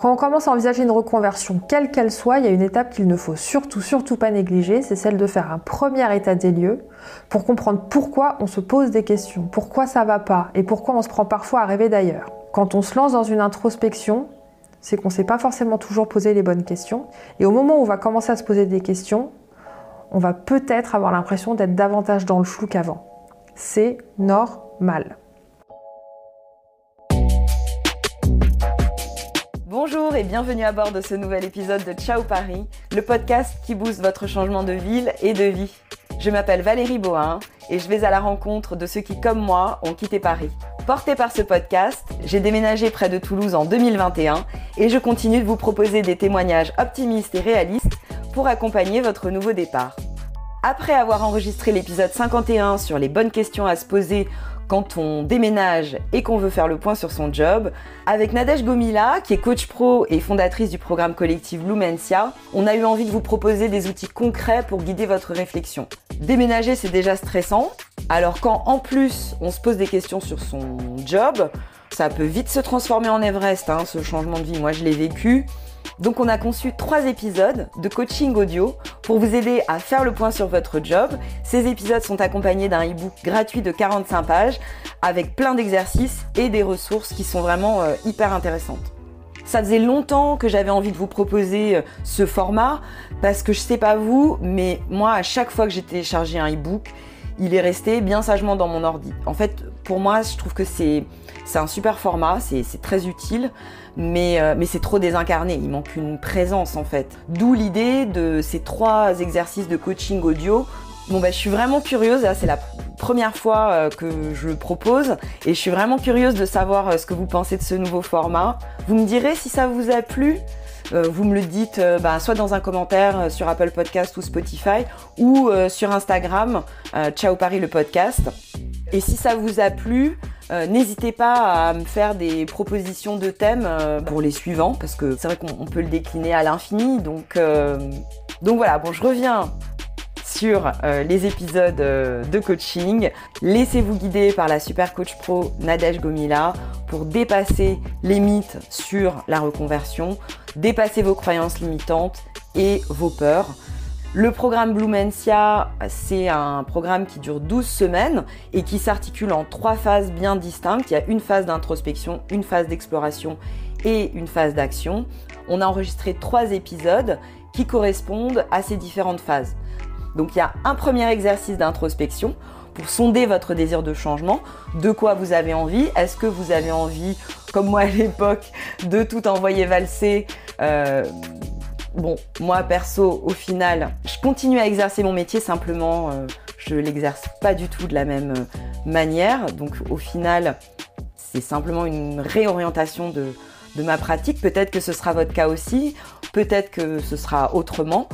Quand on commence à envisager une reconversion, quelle qu'elle soit, il y a une étape qu'il ne faut surtout pas négliger, c'est celle de faire un premier état des lieux pour comprendre pourquoi on se pose des questions, pourquoi ça va pas et pourquoi on se prend parfois à rêver d'ailleurs. Quand on se lance dans une introspection, c'est qu'on ne s'est pas forcément toujours posé les bonnes questions et au moment où on va commencer à se poser des questions, on va peut-être avoir l'impression d'être davantage dans le flou qu'avant. C'est normal. Bonjour et bienvenue à bord de ce nouvel épisode de Ciao Paris, le podcast qui booste votre changement de ville et de vie. Je m'appelle Valérie Bohin et je vais à la rencontre de ceux qui, comme moi, ont quitté Paris. Portée par ce podcast, j'ai déménagé près de Toulouse en 2021 et je continue de vous proposer des témoignages optimistes et réalistes pour accompagner votre nouveau départ. Après avoir enregistré l'épisode 51 sur les bonnes questions à se poser quand on déménage et qu'on veut faire le point sur son job, avec Nadège Gomila, qui est coach pro et fondatrice du programme collectif Blumencia, on a eu envie de vous proposer des outils concrets pour guider votre réflexion. Déménager, c'est déjà stressant, alors quand en plus on se pose des questions sur son job, ça peut vite se transformer en Everest, ce changement de vie. Moi, je l'ai vécu. Donc on a conçu 3 épisodes de coaching audio pour vous aider à faire le point sur votre job. Ces épisodes sont accompagnés d'un e-book gratuit de 45 pages avec plein d'exercices et des ressources qui sont vraiment hyper intéressantes. Ça faisait longtemps que j'avais envie de vous proposer ce format parce que je sais pas vous, mais moi à chaque fois que j'ai téléchargé un e-book, il est resté bien sagement dans mon ordi. En fait, pour moi, je trouve que c'est un super format, c'est très utile, mais c'est trop désincarné. Il manque une présence en fait. D'où l'idée de ces 3 exercices de coaching audio. Je suis vraiment curieuse, là, c'est la première fois que je le propose et je suis vraiment curieuse de savoir ce que vous pensez de ce nouveau format. Vous me direz si ça vous a plu. Vous me le dites soit dans un commentaire sur Apple Podcast ou Spotify ou sur Instagram, Ciao Paris le podcast. Et si ça vous a plu, n'hésitez pas à me faire des propositions de thèmes pour les suivants, parce que c'est vrai qu'on peut le décliner à l'infini. Donc voilà, je reviens sur les épisodes de coaching. Laissez-vous guider par la super coach pro Nadège Gomila pour dépasser les mythes sur la reconversion, dépasser vos croyances limitantes et vos peurs. Le programme Blumencia, c'est un programme qui dure 12 semaines et qui s'articule en 3 phases bien distinctes. Il y a une phase d'introspection, une phase d'exploration et une phase d'action. On a enregistré 3 épisodes qui correspondent à ces différentes phases. Donc il y a un premier exercice d'introspection pour sonder votre désir de changement, de quoi vous avez envie. Est-ce que vous avez envie, comme moi à l'époque, de tout envoyer valser moi perso, au final, je continue à exercer mon métier, simplement je l'exerce pas du tout de la même manière. Donc au final, c'est simplement une réorientation de ma pratique. Peut-être que ce sera votre cas aussi, peut-être que ce sera autrement.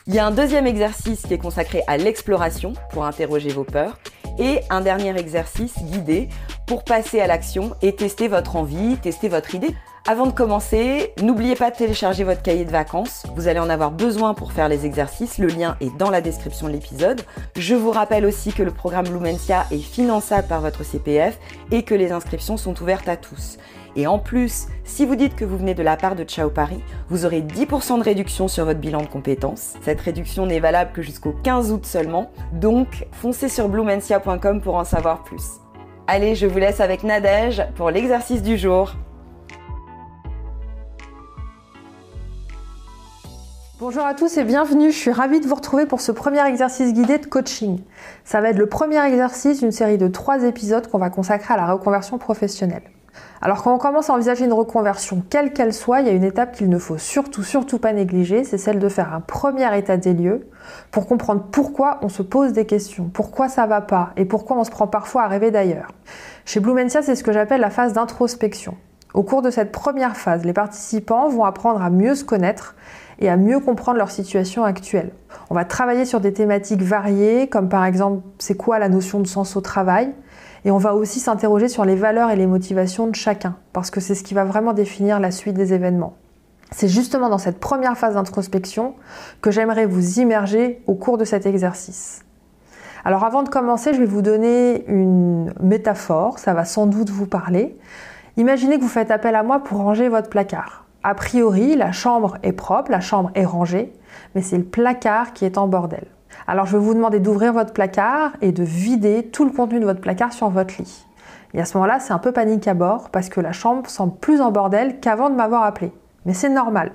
Il y a un deuxième exercice qui est consacré à l'exploration pour interroger vos peurs et un dernier exercice guidé pour passer à l'action et tester votre envie, tester votre idée. Avant de commencer, n'oubliez pas de télécharger votre cahier de vacances. Vous allez en avoir besoin pour faire les exercices. Le lien est dans la description de l'épisode. Je vous rappelle aussi que le programme Blumencia est finançable par votre CPF et que les inscriptions sont ouvertes à tous. Et en plus, si vous dites que vous venez de la part de Ciao Paris, vous aurez 10% de réduction sur votre bilan de compétences. Cette réduction n'est valable que jusqu'au 15 août seulement. Donc, foncez sur blumencia.com pour en savoir plus. Allez, je vous laisse avec Nadège pour l'exercice du jour. Bonjour à tous et bienvenue, je suis ravie de vous retrouver pour ce premier exercice guidé de coaching. Ça va être le premier exercice d'une série de 3 épisodes qu'on va consacrer à la reconversion professionnelle. Alors quand on commence à envisager une reconversion, quelle qu'elle soit, il y a une étape qu'il ne faut surtout pas négliger, c'est celle de faire un premier état des lieux pour comprendre pourquoi on se pose des questions, pourquoi ça va pas et pourquoi on se prend parfois à rêver d'ailleurs. Chez Blumencia, c'est ce que j'appelle la phase d'introspection. Au cours de cette première phase, les participants vont apprendre à mieux se connaître et à mieux comprendre leur situation actuelle. On va travailler sur des thématiques variées, comme par exemple, c'est quoi la notion de sens au travail ? Et on va aussi s'interroger sur les valeurs et les motivations de chacun, parce que c'est ce qui va vraiment définir la suite des événements. C'est justement dans cette première phase d'introspection que j'aimerais vous immerger au cours de cet exercice. Alors avant de commencer, je vais vous donner une métaphore, ça va sans doute vous parler. Imaginez que vous faites appel à moi pour ranger votre placard. A priori, la chambre est propre, la chambre est rangée, mais c'est le placard qui est en bordel. Alors je vais vous demander d'ouvrir votre placard et de vider tout le contenu de votre placard sur votre lit. Et à ce moment-là, c'est un peu panique à bord parce que la chambre semble plus en bordel qu'avant de m'avoir appelé. Mais c'est normal.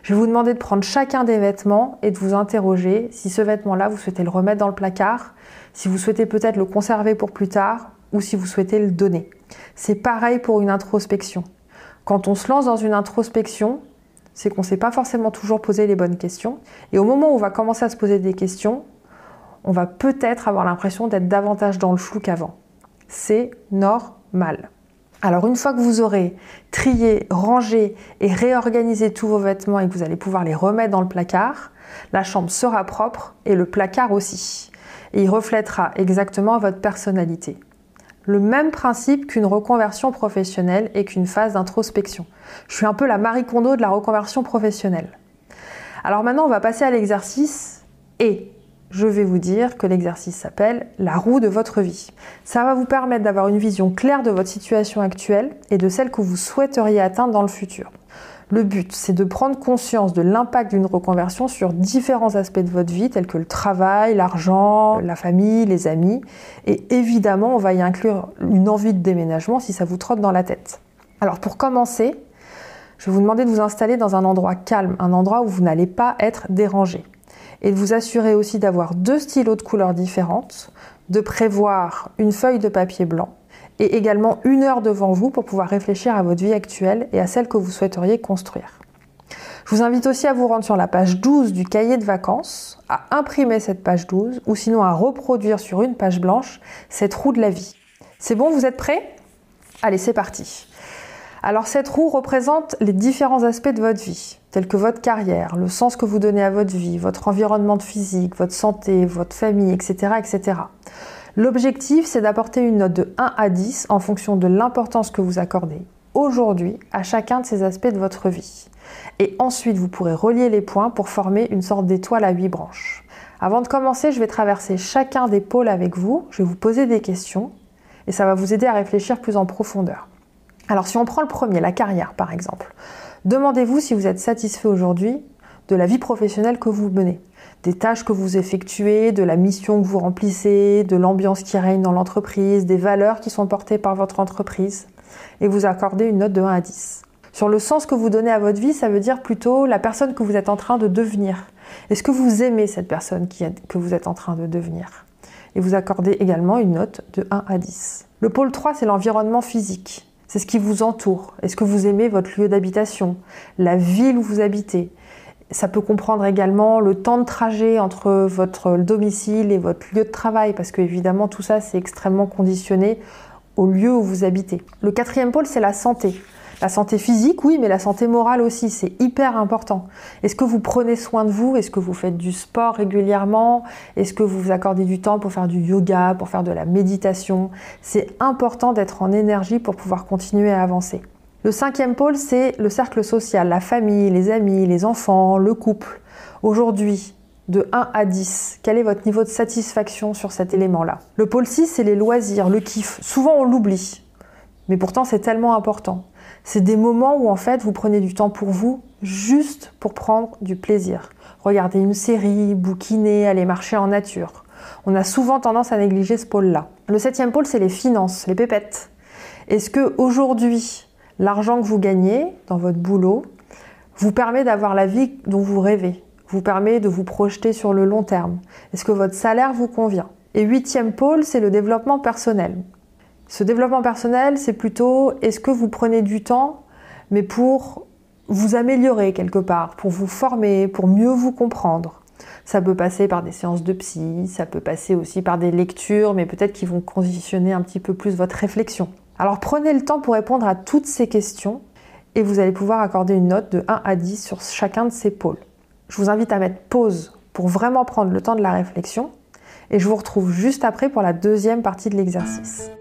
Je vais vous demander de prendre chacun des vêtements et de vous interroger si ce vêtement-là, vous souhaitez le remettre dans le placard, si vous souhaitez peut-être le conserver pour plus tard ou si vous souhaitez le donner. C'est pareil pour une introspection. Quand on se lance dans une introspection, c'est qu'on ne s'est pas forcément toujours posé les bonnes questions. Et au moment où on va commencer à se poser des questions, on va peut-être avoir l'impression d'être davantage dans le flou qu'avant. C'est normal. Alors une fois que vous aurez trié, rangé et réorganisé tous vos vêtements et que vous allez pouvoir les remettre dans le placard, la chambre sera propre et le placard aussi. Et il reflètera exactement votre personnalité. Le même principe qu'une reconversion professionnelle et qu'une phase d'introspection. Je suis un peu la Marie Kondo de la reconversion professionnelle. Alors maintenant, on va passer à l'exercice et je vais vous dire que l'exercice s'appelle la roue de votre vie. Ça va vous permettre d'avoir une vision claire de votre situation actuelle et de celle que vous souhaiteriez atteindre dans le futur. Le but, c'est de prendre conscience de l'impact d'une reconversion sur différents aspects de votre vie, tels que le travail, l'argent, la famille, les amis. Et évidemment, on va y inclure une envie de déménagement si ça vous trotte dans la tête. Alors pour commencer, je vais vous demander de vous installer dans un endroit calme, un endroit où vous n'allez pas être dérangé. Et de vous assurer aussi d'avoir 2 stylos de couleurs différentes, de prévoir une feuille de papier blanc et également 1 heure devant vous pour pouvoir réfléchir à votre vie actuelle et à celle que vous souhaiteriez construire. Je vous invite aussi à vous rendre sur la page 12 du cahier de vacances, à imprimer cette page 12 ou sinon à reproduire sur une page blanche cette roue de la vie. C'est bon, vous êtes prêts ? Allez, c'est parti. Alors cette roue représente les différents aspects de votre vie, tels que votre carrière, le sens que vous donnez à votre vie, votre environnement physique, votre santé, votre famille, etc. etc. L'objectif, c'est d'apporter une note de 1 à 10 en fonction de l'importance que vous accordez aujourd'hui à chacun de ces aspects de votre vie. Et ensuite, vous pourrez relier les points pour former une sorte d'étoile à 8 branches. Avant de commencer, je vais traverser chacun des pôles avec vous, je vais vous poser des questions et ça va vous aider à réfléchir plus en profondeur. Alors si on prend le premier, la carrière par exemple, demandez-vous si vous êtes satisfait aujourd'hui de la vie professionnelle que vous menez, des tâches que vous effectuez, de la mission que vous remplissez, de l'ambiance qui règne dans l'entreprise, des valeurs qui sont portées par votre entreprise, et vous accordez une note de 1 à 10. Sur le sens que vous donnez à votre vie, ça veut dire plutôt la personne que vous êtes en train de devenir. Est-ce que vous aimez cette personne que vous êtes en train de devenir ? Et vous accordez également une note de 1 à 10. Le pôle 3, c'est l'environnement physique. C'est ce qui vous entoure. Est-ce que vous aimez votre lieu d'habitation, la ville où vous habitez ? Ça peut comprendre également le temps de trajet entre votre domicile et votre lieu de travail, parce que évidemment tout ça c'est extrêmement conditionné au lieu où vous habitez. Le 4e pôle, c'est la santé. La santé physique, oui, mais la santé morale aussi, c'est hyper important. Est-ce que vous prenez soin de vous ? Est-ce que vous faites du sport régulièrement ? Est-ce que vous vous accordez du temps pour faire du yoga, pour faire de la méditation ? C'est important d'être en énergie pour pouvoir continuer à avancer. Le 5e pôle, c'est le cercle social, la famille, les amis, les enfants, le couple. Aujourd'hui, de 1 à 10, quel est votre niveau de satisfaction sur cet élément-là ? Le pôle 6, c'est les loisirs, le kiff. Souvent, on l'oublie, mais pourtant, c'est tellement important. C'est des moments où en fait vous prenez du temps pour vous, juste pour prendre du plaisir. Regardez une série, bouquiner, aller marcher en nature. On a souvent tendance à négliger ce pôle-là. Le 7e pôle, c'est les finances, les pépettes. Est-ce que aujourd'hui, l'argent que vous gagnez dans votre boulot vous permet d'avoir la vie dont vous rêvez, vous permet de vous projeter sur le long terme? Est-ce que votre salaire vous convient? Et 8e pôle, c'est le développement personnel. Ce développement personnel, c'est plutôt, est-ce que vous prenez du temps, mais pour vous améliorer quelque part, pour vous former, pour mieux vous comprendre? Ça peut passer par des séances de psy, ça peut passer aussi par des lectures, mais peut-être qui vont conditionner un petit peu plus votre réflexion. Alors prenez le temps pour répondre à toutes ces questions et vous allez pouvoir accorder une note de 1 à 10 sur chacun de ces pôles. Je vous invite à mettre pause pour vraiment prendre le temps de la réflexion et je vous retrouve juste après pour la 2e partie de l'exercice.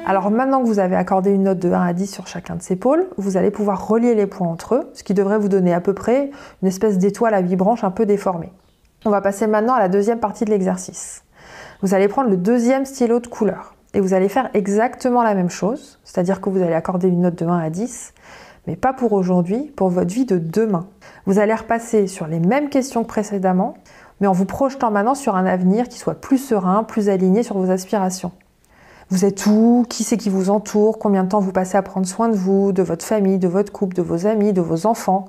Alors maintenant que vous avez accordé une note de 1 à 10 sur chacun de ces pôles, vous allez pouvoir relier les points entre eux, ce qui devrait vous donner à peu près une espèce d'étoile à 8 branches un peu déformée. On va passer maintenant à la 2e partie de l'exercice. Vous allez prendre le deuxième stylo de couleur et vous allez faire exactement la même chose, c'est-à-dire que vous allez accorder une note de 1 à 10, mais pas pour aujourd'hui, pour votre vie de demain. Vous allez repasser sur les mêmes questions que précédemment, mais en vous projetant maintenant sur un avenir qui soit plus serein, plus aligné sur vos aspirations. Vous êtes où? Qui c'est qui vous entoure? Combien de temps vous passez à prendre soin de vous, de votre famille, de votre couple, de vos amis, de vos enfants?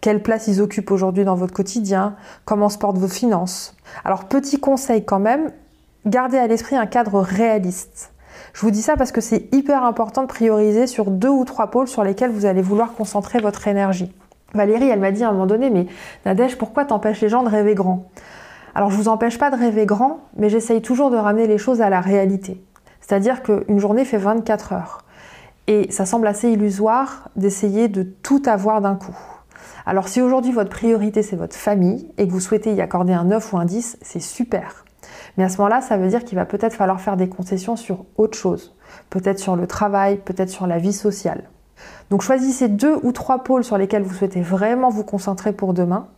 Quelle place ils occupent aujourd'hui dans votre quotidien? Comment se portent vos finances? Alors, petit conseil quand même, gardez à l'esprit un cadre réaliste. Je vous dis ça parce que c'est hyper important de prioriser sur 2 ou 3 pôles sur lesquels vous allez vouloir concentrer votre énergie. Valérie, elle m'a dit à un moment donné, mais Nadège, pourquoi t'empêches les gens de rêver grand? Alors, je vous empêche pas de rêver grand, mais j'essaye toujours de ramener les choses à la réalité. C'est-à-dire qu'une journée fait 24 heures. Et ça semble assez illusoire d'essayer de tout avoir d'un coup. Alors si aujourd'hui votre priorité c'est votre famille et que vous souhaitez y accorder un 9 ou un 10, c'est super. Mais à ce moment-là, ça veut dire qu'il va peut-être falloir faire des concessions sur autre chose. Peut-être sur le travail, peut-être sur la vie sociale. Donc choisissez 2 ou 3 pôles sur lesquels vous souhaitez vraiment vous concentrer pour demain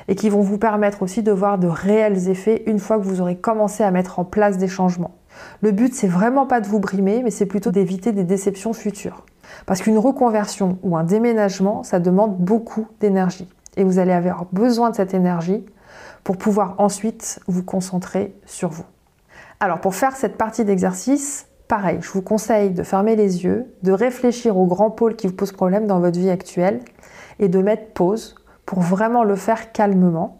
et qui vont vous permettre aussi de voir de réels effets une fois que vous aurez commencé à mettre en place des changements. Le but, c'est vraiment pas de vous brimer, mais c'est plutôt d'éviter des déceptions futures. Parce qu'une reconversion ou un déménagement, ça demande beaucoup d'énergie. Et vous allez avoir besoin de cette énergie pour pouvoir ensuite vous concentrer sur vous. Alors, pour faire cette partie d'exercice, pareil, je vous conseille de fermer les yeux, de réfléchir aux grands pôles qui vous posent problème dans votre vie actuelle et de mettre pause pour vraiment le faire calmement.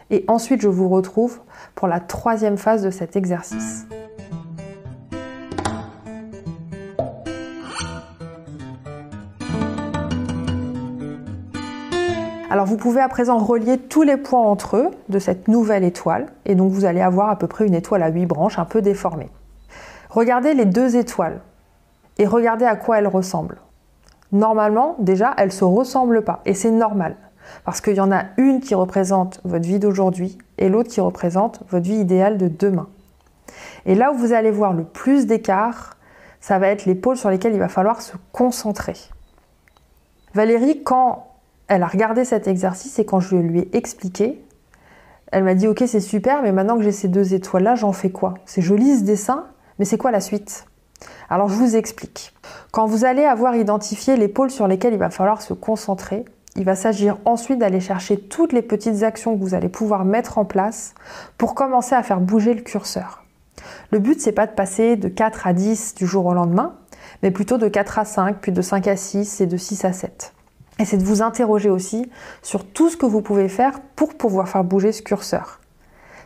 Et ensuite, je vous retrouve pour la 3e phase de cet exercice. Alors vous pouvez à présent relier tous les points entre eux de cette nouvelle étoile et donc vous allez avoir à peu près une étoile à 8 branches un peu déformée. Regardez les 2 étoiles et regardez à quoi elles ressemblent. Normalement, déjà, elles ne se ressemblent pas et c'est normal parce qu'il y en a une qui représente votre vie d'aujourd'hui et l'autre qui représente votre vie idéale de demain. Et là où vous allez voir le plus d'écart, ça va être les pôles sur lesquels il va falloir se concentrer. Valérie, quand elle a regardé cet exercice et quand je lui ai expliqué, elle m'a dit « Ok, c'est super, mais maintenant que j'ai ces 2 étoiles-là, j'en fais quoi? C'est joli ce dessin, mais c'est quoi la suite ?» Alors, je vous explique. Quand vous allez avoir identifié les pôles sur lesquels il va falloir se concentrer, il va s'agir ensuite d'aller chercher toutes les petites actions que vous allez pouvoir mettre en place pour commencer à faire bouger le curseur. Le but, c'est pas de passer de 4 à 10 du jour au lendemain, mais plutôt de 4 à 5, puis de 5 à 6 et de 6 à 7. Et c'est de vous interroger aussi sur tout ce que vous pouvez faire pour pouvoir faire bouger ce curseur.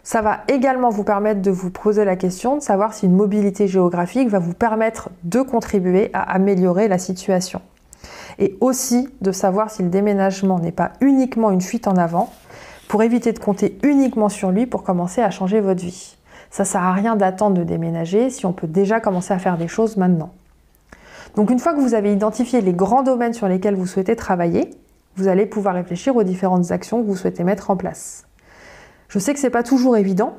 Ça va également vous permettre de vous poser la question de savoir si une mobilité géographique va vous permettre de contribuer à améliorer la situation. Et aussi de savoir si le déménagement n'est pas uniquement une fuite en avant pour éviter de compter uniquement sur lui pour commencer à changer votre vie. Ça sert à rien d'attendre de déménager si on peut déjà commencer à faire des choses maintenant. Donc une fois que vous avez identifié les grands domaines sur lesquels vous souhaitez travailler, vous allez pouvoir réfléchir aux différentes actions que vous souhaitez mettre en place. Je sais que ce n'est pas toujours évident,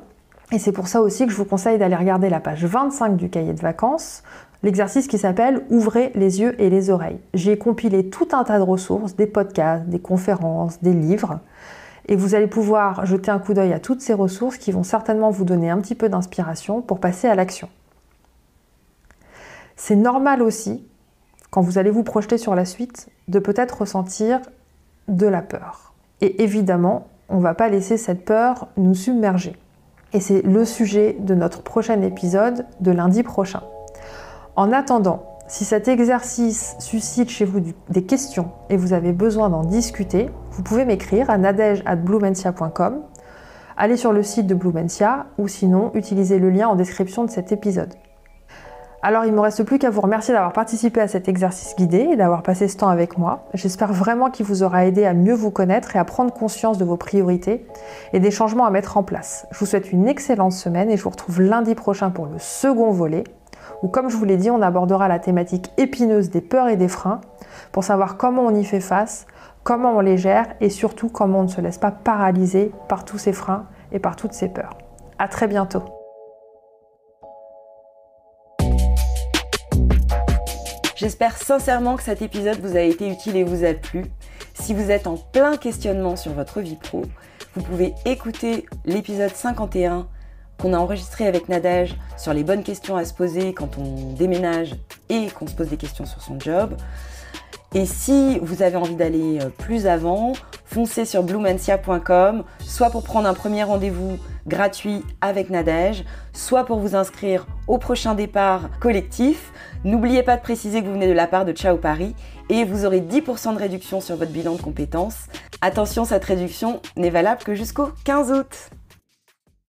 et c'est pour ça aussi que je vous conseille d'aller regarder la page 25 du cahier de vacances, l'exercice qui s'appelle « Ouvrez les yeux et les oreilles ». J'y ai compilé tout un tas de ressources, des podcasts, des conférences, des livres, et vous allez pouvoir jeter un coup d'œil à toutes ces ressources qui vont certainement vous donner un petit peu d'inspiration pour passer à l'action. C'est normal aussi, quand vous allez vous projeter sur la suite, de peut-être ressentir de la peur. Et évidemment, on ne va pas laisser cette peur nous submerger. Et c'est le sujet de notre prochain épisode de lundi prochain. En attendant, si cet exercice suscite chez vous des questions et vous avez besoin d'en discuter, vous pouvez m'écrire à nadege@blumentia.com, allez sur le site de Blumentia ou sinon utilisez le lien en description de cet épisode. Alors il ne me reste plus qu'à vous remercier d'avoir participé à cet exercice guidé et d'avoir passé ce temps avec moi. J'espère vraiment qu'il vous aura aidé à mieux vous connaître et à prendre conscience de vos priorités et des changements à mettre en place. Je vous souhaite une excellente semaine et je vous retrouve lundi prochain pour le second volet où, comme je vous l'ai dit, on abordera la thématique épineuse des peurs et des freins pour savoir comment on y fait face, comment on les gère et surtout comment on ne se laisse pas paralyser par tous ces freins et par toutes ces peurs. À très bientôt. J'espère sincèrement que cet épisode vous a été utile et vous a plu. Si vous êtes en plein questionnement sur votre vie pro, vous pouvez écouter l'épisode 51 qu'on a enregistré avec Nadège sur les bonnes questions à se poser quand on déménage et qu'on se pose des questions sur son job. Et si vous avez envie d'aller plus avant, foncez sur bluemansia.com, soit pour prendre un premier rendez-vous gratuit avec Nadège, soit pour vous inscrire au prochain départ collectif. N'oubliez pas de préciser que vous venez de la part de Ciao Paris et vous aurez 10% de réduction sur votre bilan de compétences. Attention, cette réduction n'est valable que jusqu'au 15 août.